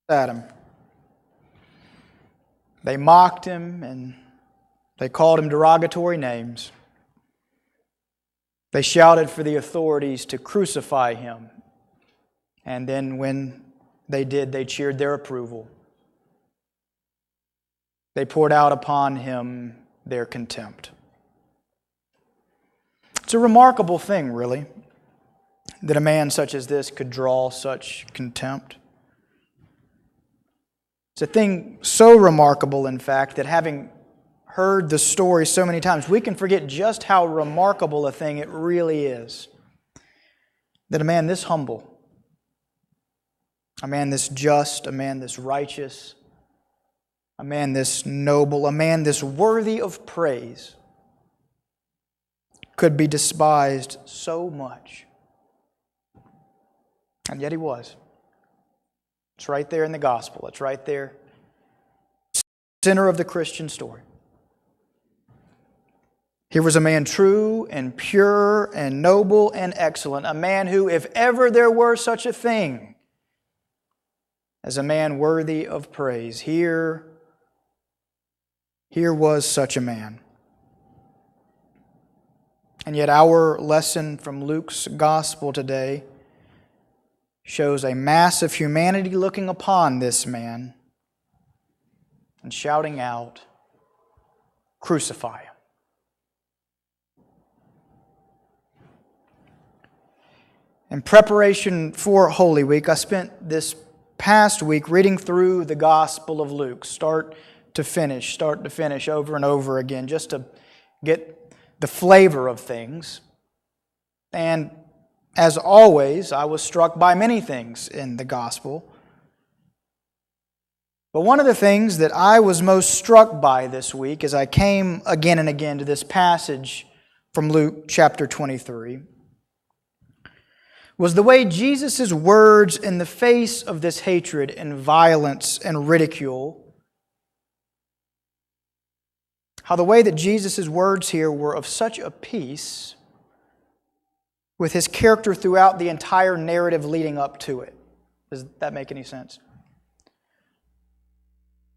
at him. They mocked him and they called him derogatory names. They shouted for the authorities to crucify him. And then when they did, they cheered their approval. They poured out upon him their contempt. It's a remarkable thing, really, that a man such as this could draw such contempt. It's a thing so remarkable, in fact, that having heard the story so many times, we can forget just how remarkable a thing it really is. That a man this humble, a man this just, a man this righteous, a man this noble, a man this worthy of praise, could be despised so much. And yet he was. It's right there in the gospel. It's right there, center of the Christian story. Here was a man true and pure and noble and excellent, a man who, if ever there were such a thing as a man worthy of praise, here was such a man. And yet our lesson from Luke's gospel today shows a mass of humanity looking upon this man and shouting out, "Crucify him." In preparation for Holy Week, I spent this past week reading through the Gospel of Luke, start to finish, over and over again, just to get the flavor of things. And as always, I was struck by many things in the Gospel. But one of the things that I was most struck by this week as I came again and again to this passage from Luke chapter 23 was the way Jesus' words in the face of this hatred and violence and ridicule, how the way that Jesus' words here were of such a piece with His character throughout the entire narrative leading up to it. Does that make any sense?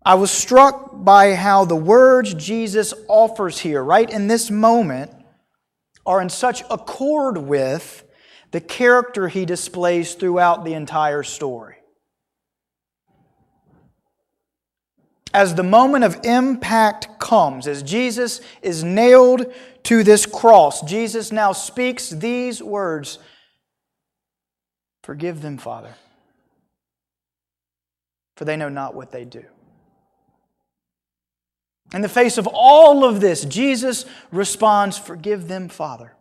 I was struck by how the words Jesus offers here, right in this moment, are in such accord with the character He displays throughout the entire story. As the moment of impact comes, as Jesus is nailed to this cross, Jesus now speaks these words, "Forgive them, Father, for they know not what they do." In the face of all of this, Jesus responds, "Forgive them, Father,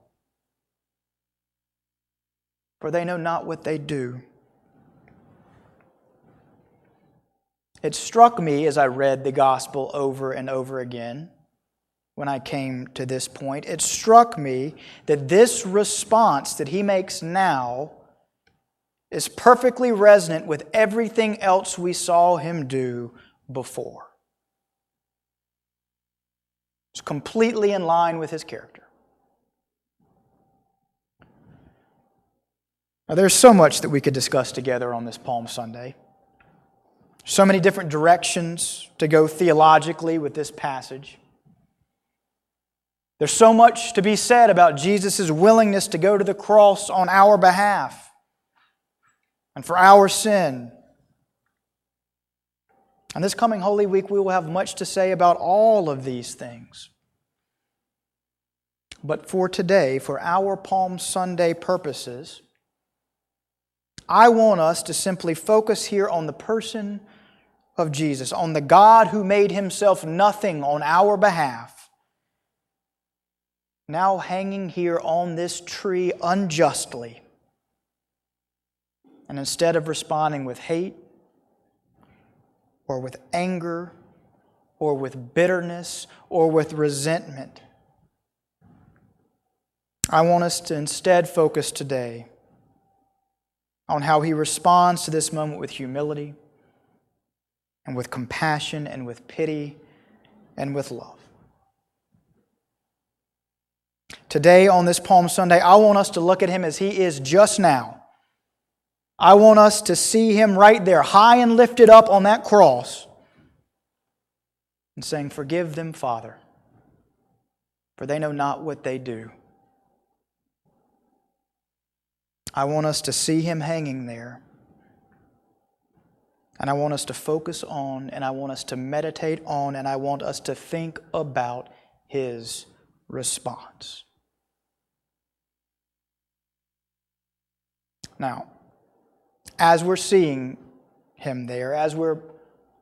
for they know not what they do." It struck me as I read the gospel over and over again, when I came to this point, it struck me that this response that He makes now is perfectly resonant with everything else we saw Him do before. It's completely in line with His character. Now, there's so much that we could discuss together on this Palm Sunday. So many different directions to go theologically with this passage. There's so much to be said about Jesus' willingness to go to the cross on our behalf and for our sin. And this coming Holy Week, we will have much to say about all of these things. But for today, for our Palm Sunday purposes, I want us to simply focus here on the person of Jesus, on the God who made Himself nothing on our behalf, now hanging here on this tree unjustly. And instead of responding with hate or with anger or with bitterness or with resentment, I want us to instead focus today on how He responds to this moment with humility and with compassion and with pity and with love. Today on this Palm Sunday, I want us to look at Him as He is just now, I want us to see Him right there, high and lifted up on that cross, and saying, "Forgive them, Father, for they know not what they do." I want us to see Him hanging there. And I want us to focus on, and I want us to meditate on, and I want us to think about His response. Now, as we're seeing Him there, as we're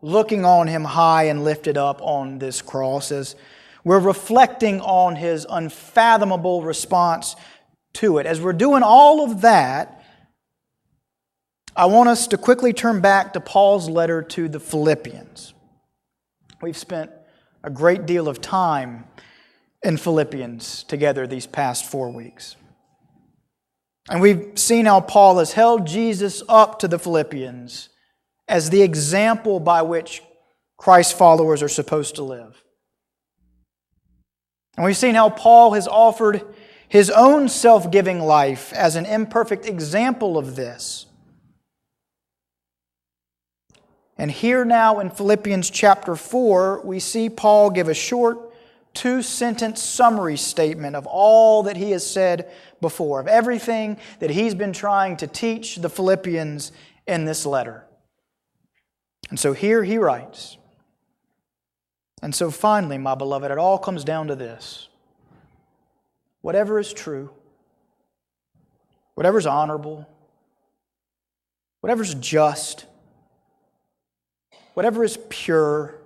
looking on Him high and lifted up on this cross, as we're reflecting on His unfathomable response to it, as we're doing all of that, I want us to quickly turn back to Paul's letter to the Philippians. We've spent a great deal of time in Philippians together these past 4 weeks. And we've seen how Paul has held Jesus up to the Philippians as the example by which Christ's followers are supposed to live. And we've seen how Paul has offered his own self-giving life as an imperfect example of this. And here now in Philippians chapter 4, we see Paul give a short 2-sentence summary statement of all that he has said before, of everything that he's been trying to teach the Philippians in this letter. And so here he writes, "And so finally, my beloved, it all comes down to this. Whatever is true, whatever is honorable, whatever is just, whatever is pure,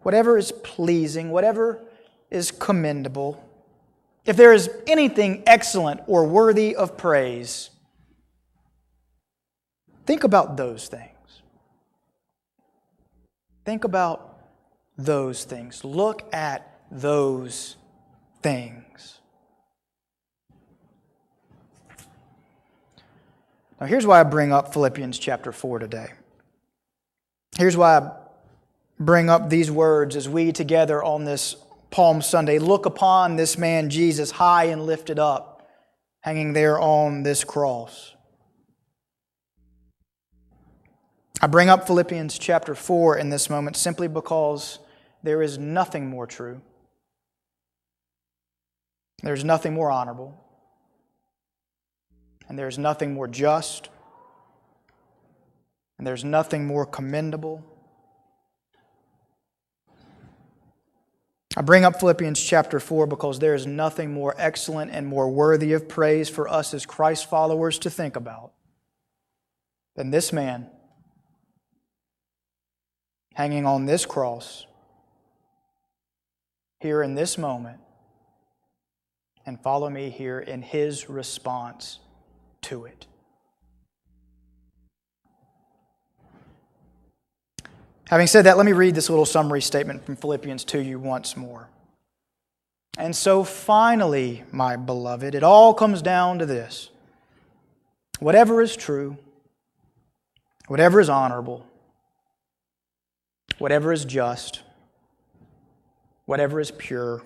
whatever is pleasing, whatever is commendable, if there is anything excellent or worthy of praise, think about those things." Think about those things. Look at those things. Now here's why I bring up Philippians chapter 4 today. Here's why I bring up these words as we together on this Palm Sunday look upon this man Jesus high and lifted up, hanging there on this cross. I bring up Philippians chapter 4 in this moment simply because there is nothing more true. There's nothing more honorable. And there's nothing more just. And there's nothing more commendable. I bring up Philippians chapter 4 because there is nothing more excellent and more worthy of praise for us as Christ followers to think about than this man hanging on this cross here in this moment, and follow me here in his response to it. Having said that, let me read this little summary statement from Philippians to you once more. "And so finally, my beloved, it all comes down to this. Whatever is true, whatever is honorable, whatever is just, whatever is pure,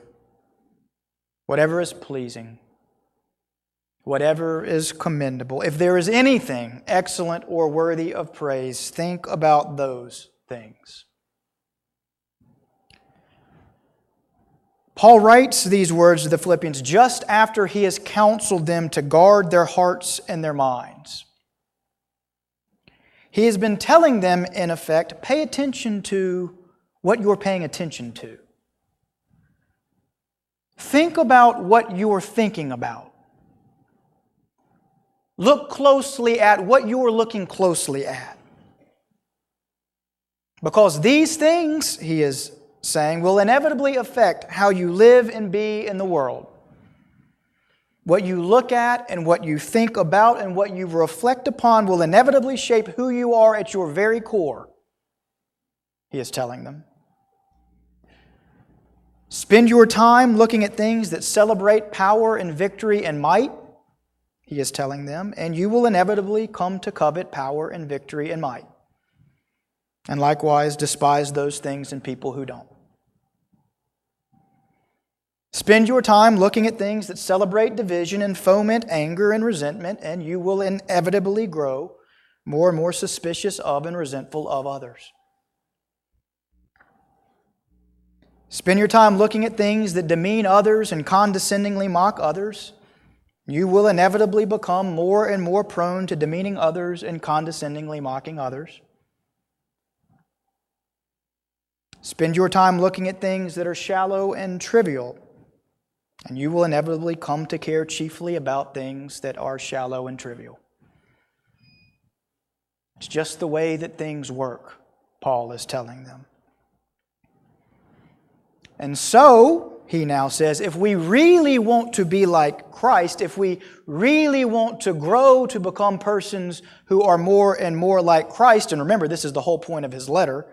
whatever is pleasing, whatever is commendable, if there is anything excellent or worthy of praise, think about those things." Paul writes these words to the Philippians just after he has counseled them to guard their hearts and their minds. He has been telling them, in effect, pay attention to what you're paying attention to. Think about what you're thinking about. Look closely at what you're looking closely at. Because these things, he is saying, will inevitably affect how you live and be in the world. What you look at and what you think about and what you reflect upon will inevitably shape who you are at your very core, he is telling them. Spend your time looking at things that celebrate power and victory and might, he is telling them, and you will inevitably come to covet power and victory and might. And likewise, despise those things and people who don't. Spend your time looking at things that celebrate division and foment anger and resentment, and you will inevitably grow more and more suspicious of and resentful of others. Spend your time looking at things that demean others and condescendingly mock others. You will inevitably become more and more prone to demeaning others and condescendingly mocking others. Spend your time looking at things that are shallow and trivial, and you will inevitably come to care chiefly about things that are shallow and trivial. It's just the way that things work, Paul is telling them. And so, he now says, if we really want to be like Christ, if we really want to grow to become persons who are more and more like Christ, and remember, this is the whole point of his letter,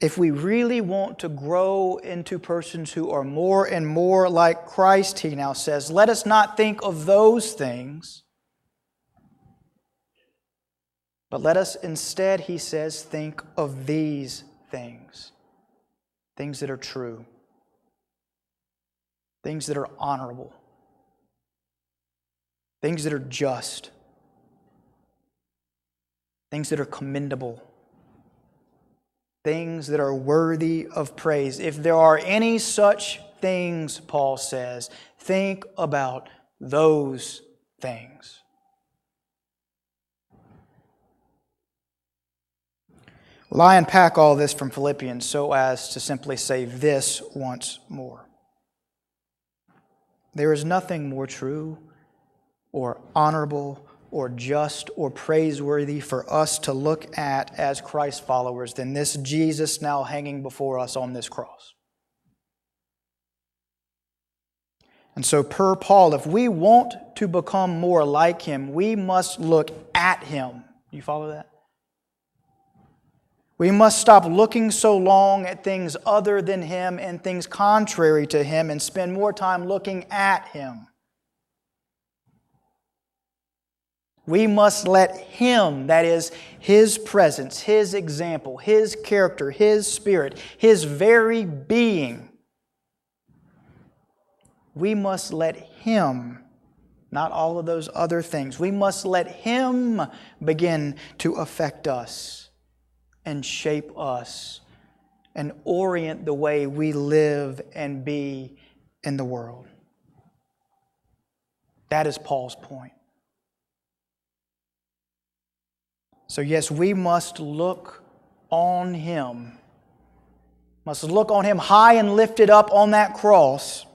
if we really want to grow into persons who are more and more like Christ, he now says, let us not think of those things, but let us instead, he says, think of these things. Things that are true. Things that are honorable. Things that are just. Things that are commendable. Things that are worthy of praise. If there are any such things, Paul says, think about those things. Well, I unpack all this from Philippians so as to simply say this once more. There is nothing more true or honorable or just or praiseworthy for us to look at as Christ followers than this Jesus now hanging before us on this cross. And so per Paul, if we want to become more like Him, we must look at Him. You follow that? We must stop looking so long at things other than Him and things contrary to Him and spend more time looking at Him. We must let Him, that is, His presence, His example, His character, His Spirit, His very being, we must let Him, not all of those other things, we must let Him begin to affect us and shape us and orient the way we live and be in the world. That is Paul's point. So yes, we must look on Him. Must look on Him high and lifted up on that cross.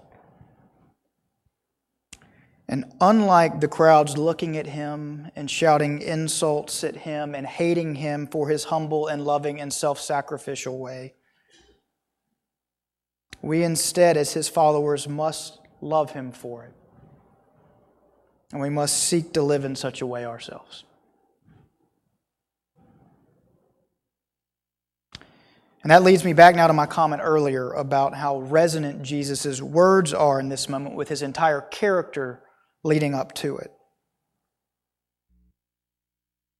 And unlike the crowds looking at Him and shouting insults at Him and hating Him for His humble and loving and self-sacrificial way, we instead, as His followers, must love Him for it. And we must seek to live in such a way ourselves. And that leads me back now to my comment earlier about how resonant Jesus' words are in this moment with His entire character leading up to it.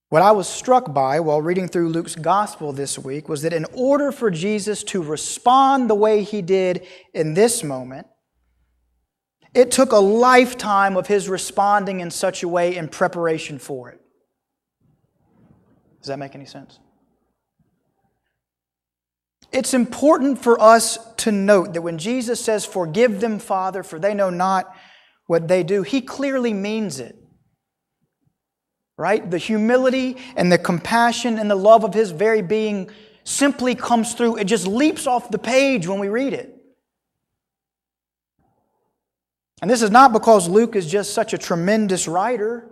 What I was struck by while reading through Luke's gospel this week was that in order for Jesus to respond the way He did in this moment, it took a lifetime of His responding in such a way in preparation for it. Does that make any sense? It's important for us to note that when Jesus says, "Forgive them, Father, for they know not what they do," He clearly means it. Right? The humility and the compassion and the love of His very being simply comes through. It just leaps off the page when we read it. And this is not because Luke is just such a tremendous writer.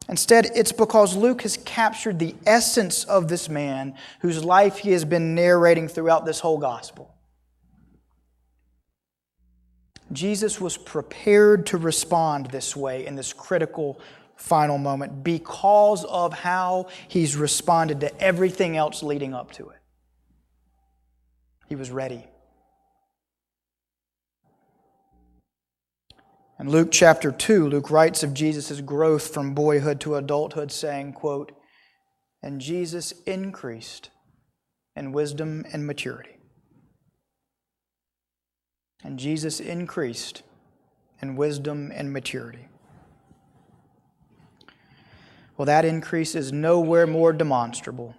Instead, it's because Luke has captured the essence of this man whose life he has been narrating throughout this whole gospel. Jesus was prepared to respond this way in this critical final moment because of how He's responded to everything else leading up to it. He was ready. In Luke chapter 2, Luke writes of Jesus' growth from boyhood to adulthood, saying, quote, "And Jesus increased in wisdom and maturity." And Jesus increased in wisdom and maturity. Well, that increase is nowhere more demonstrable,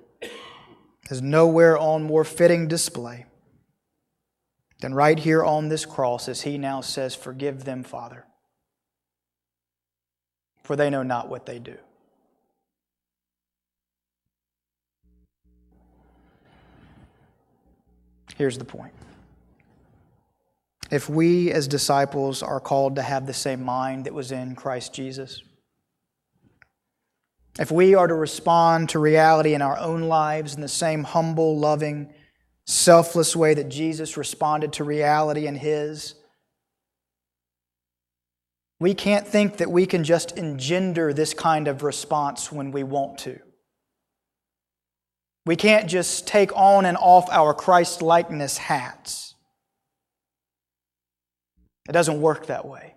is nowhere on more fitting display than right here on this cross as he now says, "Forgive them, Father, for they know not what they do." Here's the point. If we as disciples are called to have the same mind that was in Christ Jesus, if we are to respond to reality in our own lives in the same humble, loving, selfless way that Jesus responded to reality in His, we can't think that we can just engender this kind of response when we want to. We can't just take on and off our Christ-likeness hats. It doesn't work that way.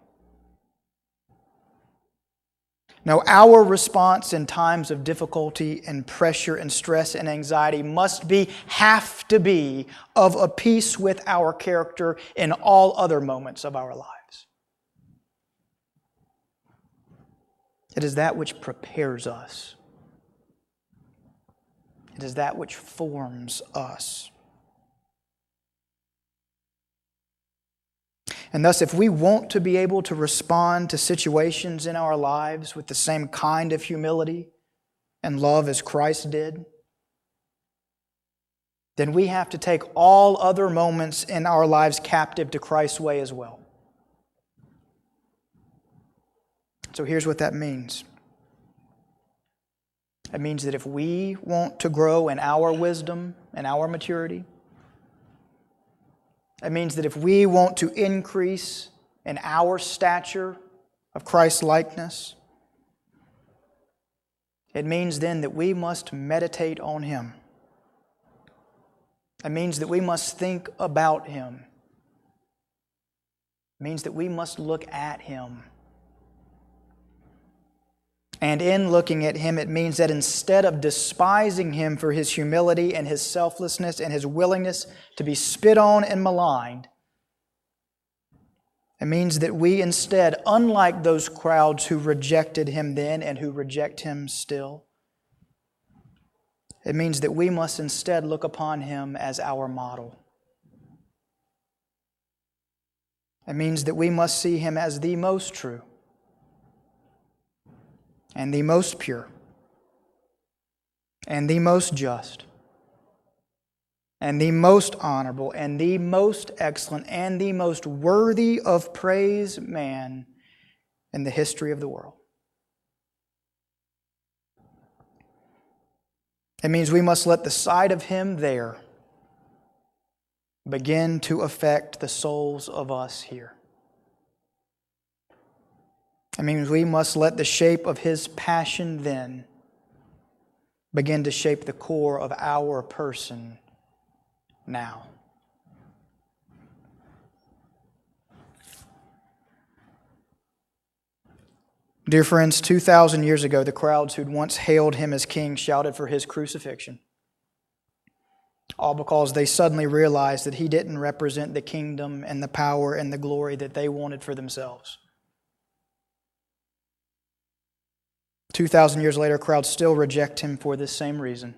No, our response in times of difficulty and pressure and stress and anxiety have to be of a piece with our character in all other moments of our lives. It is that which prepares us. It is that which forms us. And thus, if we want to be able to respond to situations in our lives with the same kind of humility and love as Christ did, then we have to take all other moments in our lives captive to Christ's way as well. So here's what that means. It means that if we want to grow in our wisdom and our maturity, it means that if we want to increase in our stature of Christ's likeness, it means then that we must meditate on Him. It means that we must think about Him. It means that we must look at Him. And in looking at Him, it means that instead of despising Him for His humility and His selflessness and His willingness to be spit on and maligned, it means that we instead, unlike those crowds who rejected Him then and who reject Him still, it means that we must instead look upon Him as our model. It means that we must see Him as the most true, and the most pure, and the most just, and the most honorable, and the most excellent, and the most worthy of praise man in the history of the world. It means we must let the sight of Him there begin to affect the souls of us here. It means we must let the shape of His passion then begin to shape the core of our person now. Dear friends, 2,000 years ago, the crowds who'd once hailed Him as King shouted for His crucifixion. All because they suddenly realized that He didn't represent the kingdom and the power and the glory that they wanted for themselves. 2,000 years later, crowds still reject Him for this same reason.